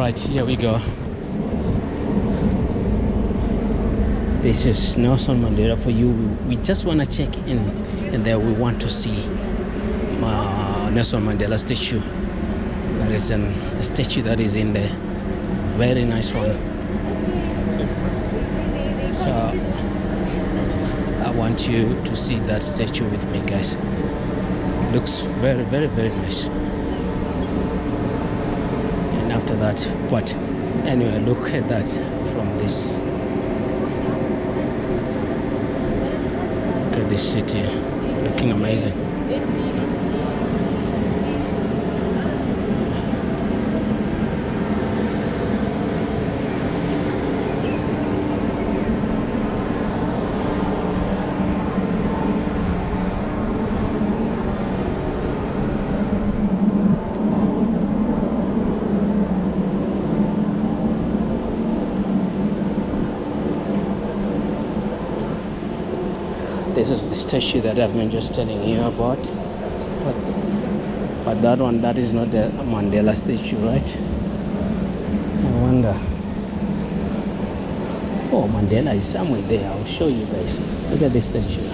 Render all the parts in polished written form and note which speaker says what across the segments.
Speaker 1: Alright, here we go. This is Nelson Mandela for you. We just want to check in, and there we want to see Nelson Mandela statue. There is a statue that is in there. Very nice one. So I want you to see that statue with me, guys. Looks very, very, very nice. And after that, but anyway, look at that from this. Look at this city, looking amazing. This is the statue that I've been just telling you about, but that one, that is not the Mandela statue, right? I wonder. Oh, Mandela is somewhere there. I'll show you guys. Look at this statue.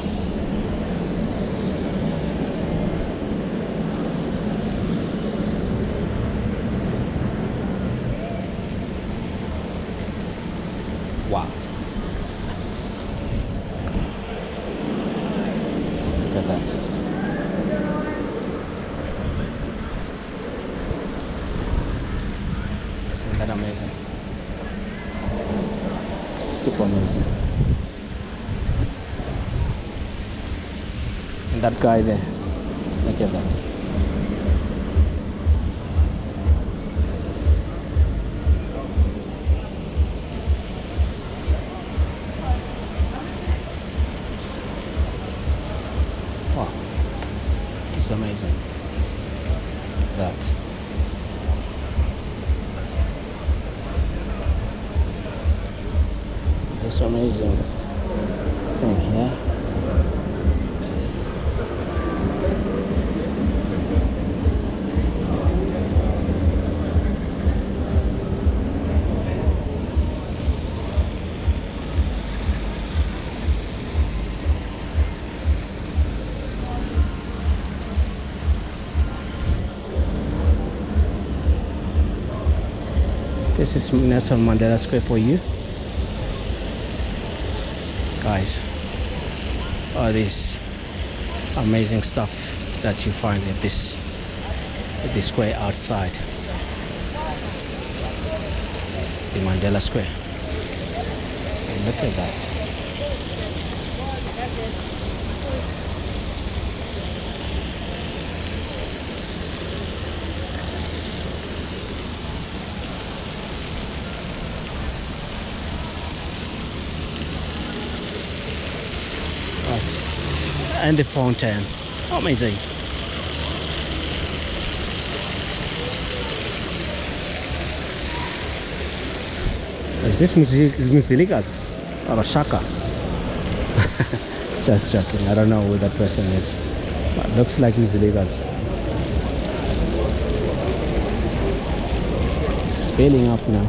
Speaker 1: Wow. Look at that. Isn't that amazing? Super amazing. And that guy there, look at that. It's amazing. That. It's amazing thing here. This is Nelson Mandela Square for you, guys. All this amazing stuff that you find at this square outside the Mandela Square. And look at that. And the fountain, amazing. Is this Musilikas or a Shaka? Just joking, I don't know who that person is, but looks like Musilikas. It's filling up now.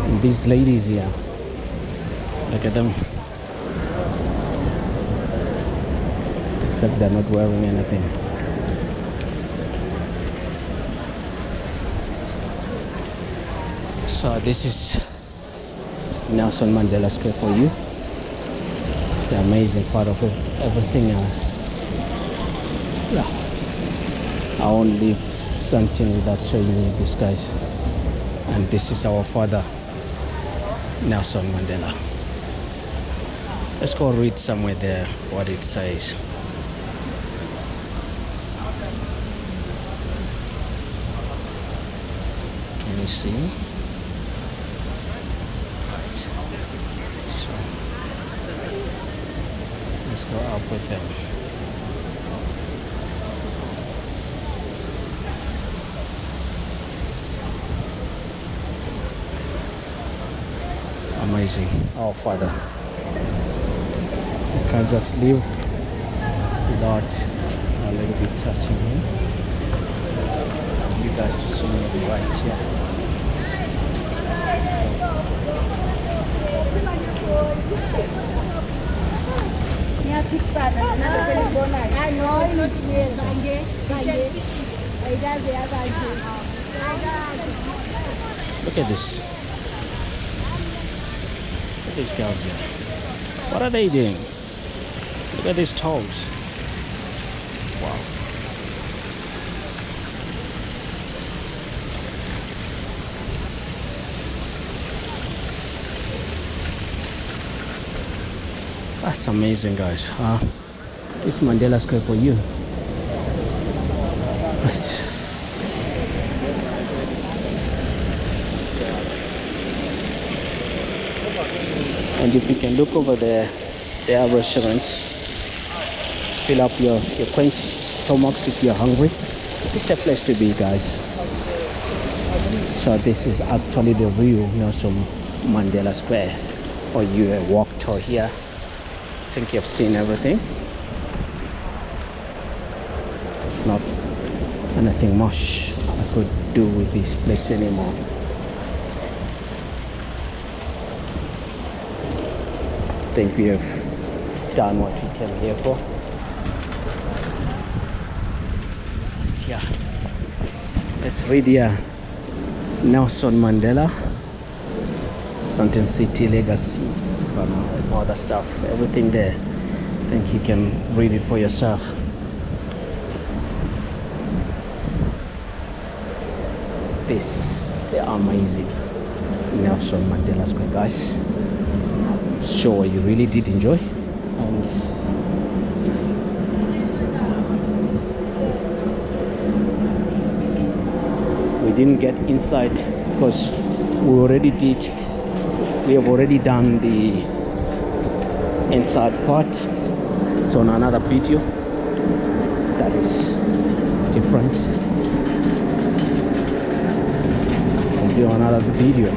Speaker 1: And these ladies here, look at them. Except they're not wearing anything. So this is Nelson Mandela Square for you. The amazing part of it, everything else. Yeah, I won't leave something without showing you this, guys. And this is our father, Nelson Mandela. Let's go read somewhere there what it says. Can you see? Right. So let's go up with them. Amazing. Our Father. You can't just live without a little bit touching him. You guys to see me right here. Look at this. Look at these girls here. What are they doing? Look at these toes. Wow. That's amazing, guys. This Mandela Square for you. Right. And if you can look over there, there are restaurants. Fill up your quench stomachs if you're hungry. It's a place to be, guys. So this is actually the real Nelson Mandela Square for you. A walk tour here. I think you've seen everything. It's not anything much I could do with this place anymore. I think we have done what we came here for. Yeah, let's read here. Nelson Mandela, Santon City Legacy, and all that stuff, everything there. I think you can read it for yourself. This, the amazing Nelson Mandela Square, guys. I'm sure you really did enjoy. And we didn't get inside because we have already done the inside part. It's on another video that is different. It's going to be on another video.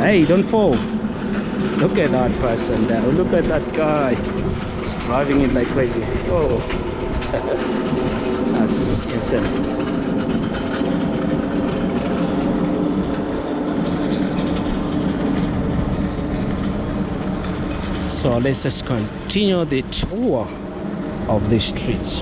Speaker 1: Hey, don't fall. Look at that person there. Look at that guy. He's driving it like crazy. Oh, that's insane. So let's just continue the tour of the streets.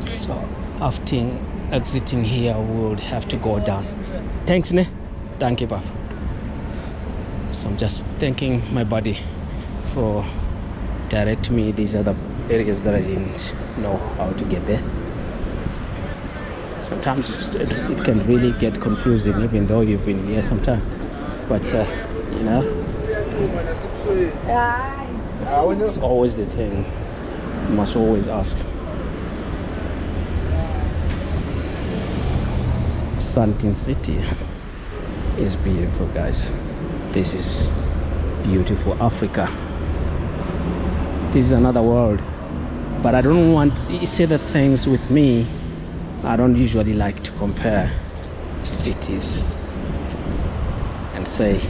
Speaker 1: So after exiting here, we would have to go down. Thanks, Ne. Thank you, Papa. So I'm just thanking my body for directing me these other areas that I didn't know how to get there. Sometimes it can really get confusing, even though you've been here sometime. But you know, it's always the thing. You must always ask. Santon City is beautiful, guys. This is beautiful Africa. This is another world. But I don't want, you see the things with me, I don't usually like to compare cities and say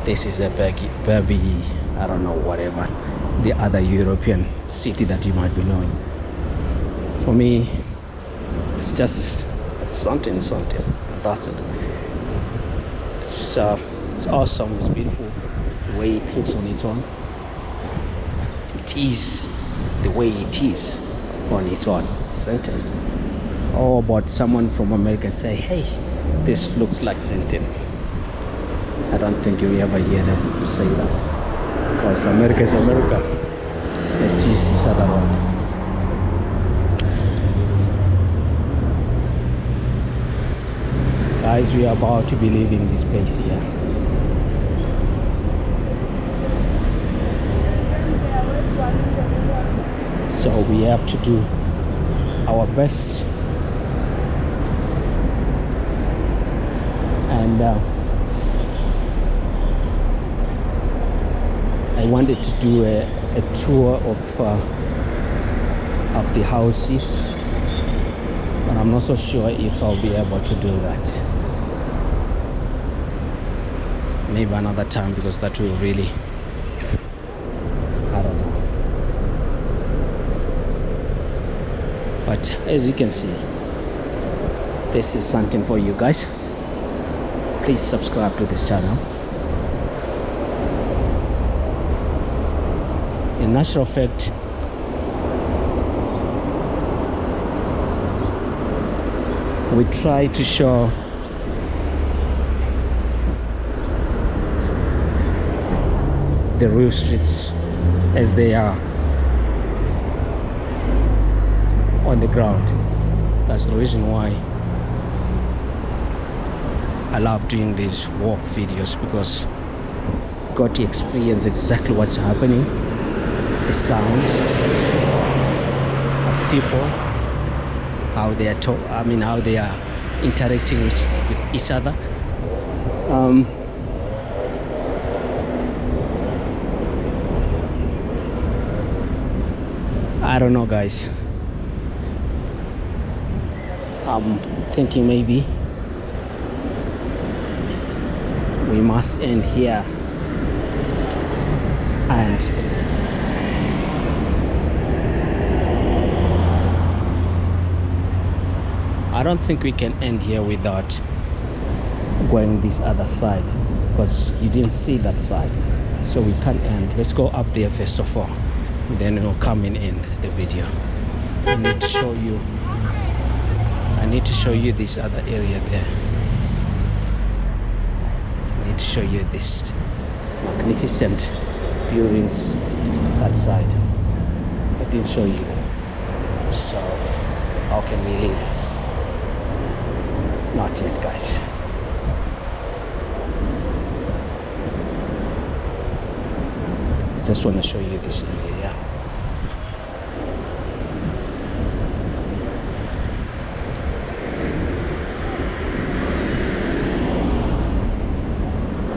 Speaker 1: this is a baby, I don't know, whatever, the other European city that you might be knowing. For me, it's just something. That's it. It's awesome. It's beautiful the way it looks on its own. It is the way it is on its own. Zinton. Or about someone from America say, hey, this looks like Zinton. I don't think you ever hear them say that, because America is America. Let's use this other one. Guys, we are about to be leaving this place here. So we have to do our best, and I wanted to do a tour of the houses, but I'm not so sure if I'll be able to do that. maybe another time, because that will really, I don't know. But as you can see, this is something for you guys. Please subscribe to this channel. In natural fact, we try to show the real streets as they are on the ground. That's the reason why I love doing these walk videos, because you got to experience exactly what's happening, the sounds of people, how they are how they are interacting with each other. I don't know, guys. I'm thinking maybe we must end here, and I don't think we can end here without going this other side, because you didn't see that side, so we can't end. Let's go up there first of all, then we'll come and end the video. I need to show you this other area there. I need to show you this magnificent buildings that side. I didn't show you, so how can we leave? Not yet, guys. I just want to show you this area.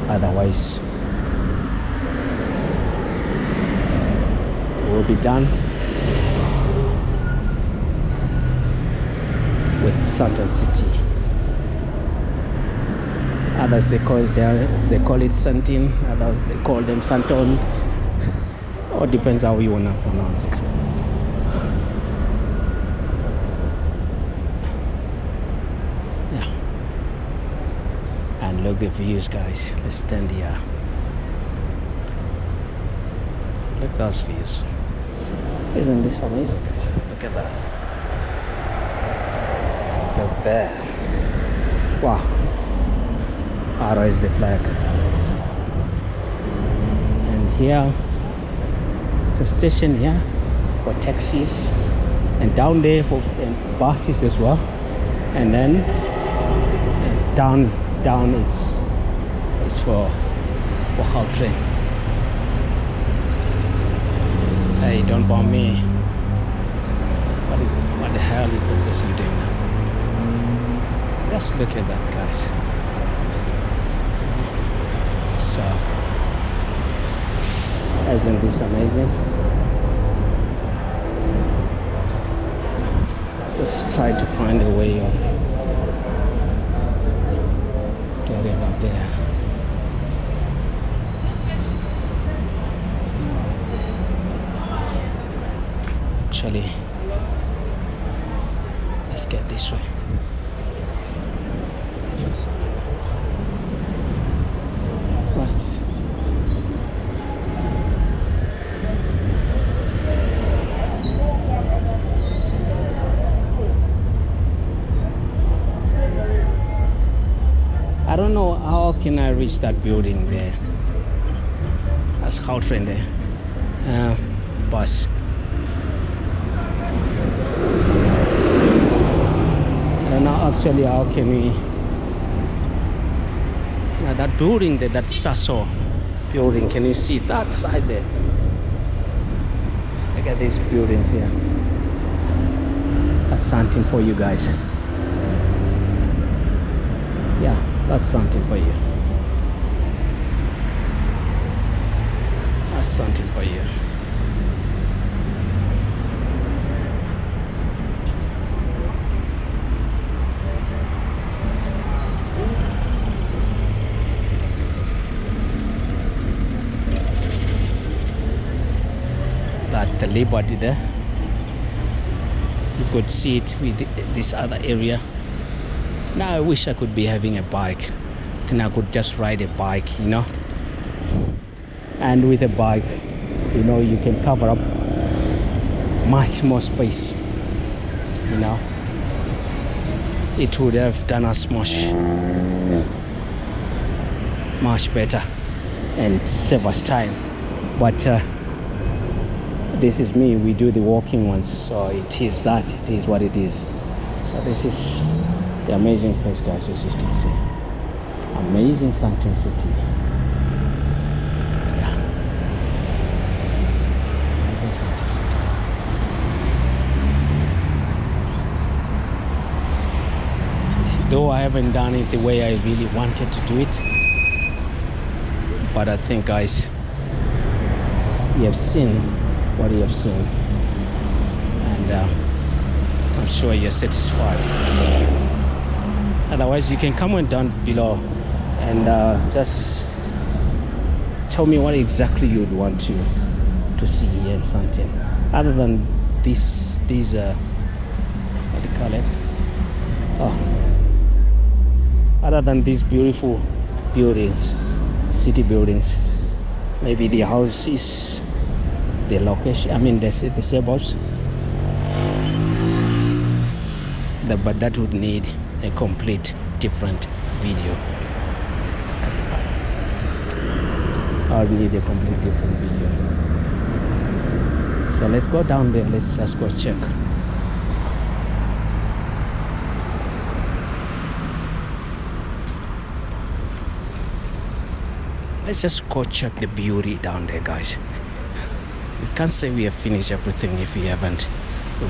Speaker 1: Otherwise, we'll be done with Santon City. Others they call it Santin, others they call them Santon. Or depends how you wanna pronounce it. Yeah. And look the views, guys. Let's stand here. Look at those views. Isn't this amazing, guys? Look at that. Look there. Wow. I'll raise the flag. And here it's a station here for taxis, and down there for buses as well. And then down is for how train. Hey, don't bomb me. What the hell are you focusing doing now? Just look at that, guys. So, isn't this amazing? Let's just try to find a way of getting up there. Actually, let's get this way. Right. I don't know how can I reach that building there. That's how train there. Bus. And now actually how can we, that building there, that Sasso building, can you see that side there? Look at these buildings here. That's something for you guys. Yeah, that's something for you. That's something for you. That the liberty there. You could see it with this other area. Now I wish I could be having a bike. Then I could just ride a bike, you know. And with a bike, you know, you can cover up much more space, you know. It would have done us much better and save us time. But this is me, we do the walking ones, so it is what it is. So this is the amazing place, guys, as you can see. Amazing Santon City. Yeah. Amazing Santon City. Though I haven't done it the way I really wanted to do it, but I think, guys, you have seen what you have seen, and I'm sure you're satisfied. Otherwise, you can comment down below and just tell me what exactly you would want to see here in Santon, other than these what do you call it? Other than these beautiful buildings, city buildings. Maybe the houses, the location, I mean the suburbs, but that would need a complete different video. I would need a complete different video. So let's go down there, let's just go check. Let's just go check the beauty down there, guys. We can't say we have finished everything if we haven't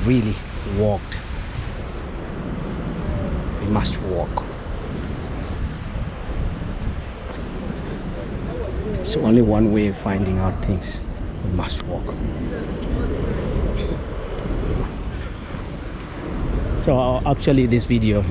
Speaker 1: really walked. We must walk. It's only one way of finding out things. We must walk. So actually this video